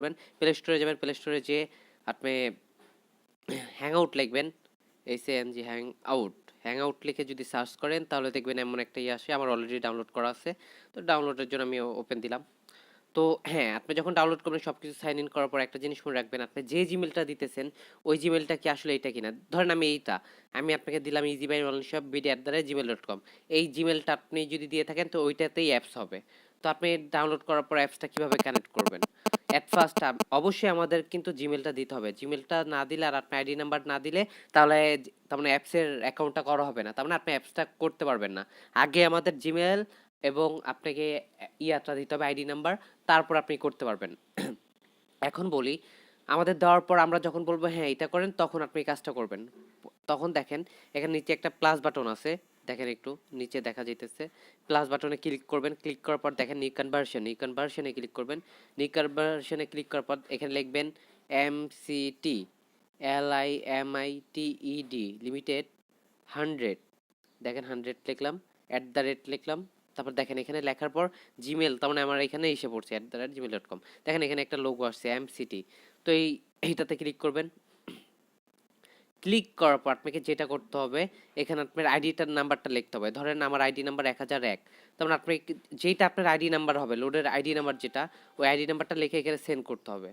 করবেন, প্লে স্টোরে যাবেন, প্লে স্টোরে যেয়ে আপনি হ্যাং আউট লিখবেন, HANG হ্যাং আউট লিখে যদি সার্চ করেন তাহলে দেখবেন এমন একটা ইয়ে আসে। আমার অলরেডি ডাউনলোড করা আছে, তো ডাউনলোডের জন্য আমি ওপেন দিলাম। তো হ্যাঁ, আপনি যখন ডাউনলোড করবেন সবকিছু সাইন ইন করার পর একটা জিনিস মনে রাখবেন, আপনি যে জিমেলটা দিতেছেন ওই জিমেলটা কি আসলে এটা কিনা। ধরেন আমি আপনাকে দিলাম easybuy@gmail.com, এই জিমেলটা আপনি যদি দিয়ে থাকেন তো ওইটাতেই অ্যাপস হবে। তো আপনি ডাউনলোড করার পর অ্যাপসটা কিভাবে কানেক্ট করবেন? এট ফার্স্ট অবশ্যই আমাদের কিন্তু জিমেলটা দিতে হবে। জিমেলটা না দিলে আর আপনার আইডি নাম্বার না দিলে তাহলে তার মানে অ্যাপসের অ্যাকাউন্টটা করা হবে না, তার মানে আপনি অ্যাপসটা করতে পারবেন না। আগে আমাদের জিমেল এবং আপনাকে ইয়াটা দিতে হবে, আইডি নাম্বার, তারপর আপনি করতে পারবেন। এখন বলি, আমাদের দেওয়ার পর আমরা যখন বলবো হ্যাঁ এটা করেন, তখন আপনি এই কাজটা করবেন। তখন দেখেন এখানে নিচে একটা প্লাস বাটন আছে, দেখেন একটু নিচে দেখা যাইতেছে। প্লাস বাটনে ক্লিক করবেন, ক্লিক করার পর দেখেন নিউ কনভার্সনে ক্লিক করবেন। নিউ কনভার্সনে ক্লিক করার পর এখানে লিখবেন MCT LIMITED লিমিটেড 100, দেখেন 100 লিখলাম, লিখলাম। তারপর দেখেন এখানে লেখার পর জিমেল, তার মানে আমার এখানে এসে পড়ছে @gmail.com। দেখেন এখানে একটা লোগো আসছে MCT। তো এইটাতে ক্লিক করবেন। ক্লিক করার পর আপনাকে যেটা করতে হবে, এখানে আপনার আইডিটার নাম্বারটা লিখতে হবে। ধরেন আমার আইডি নাম্বার 1001, তার মানে আপনি যেটা আপনার আইডি নাম্বার হবে, লোডের আইডি নাম্বার যেটা, ওই আইডি নাম্বারটা লিখে এখানে সেন্ড করতে হবে।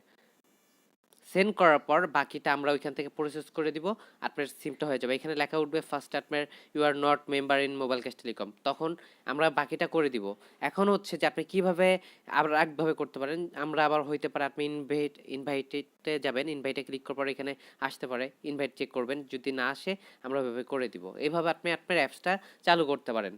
সেন্ড করার পর বাকিটা আমরা ওইখান থেকে প্রসেস করে দিব, আপনার সিমটা হয়ে যাবে। এখানে লেখা উঠবে ফার্স্ট আপনার you are not member in mobile cash telecom, তখন আমরা বাকিটা করে দিব। এখন হচ্ছে যে আপনি কিভাবে আবার একভাবে করতে পারেন, আমরা আবার হইতে পারে আপনি ইনভাইটেডে যাবেন, ইনভাইটে ক্লিক করার পর এখানে আসতে পারে, ইনভাইট চেক করবেন, যদি না আসে আমরা ওইভাবে করে দিব। এইভাবে আপনি আপনার অ্যাপসটা চালু করতে পারেন।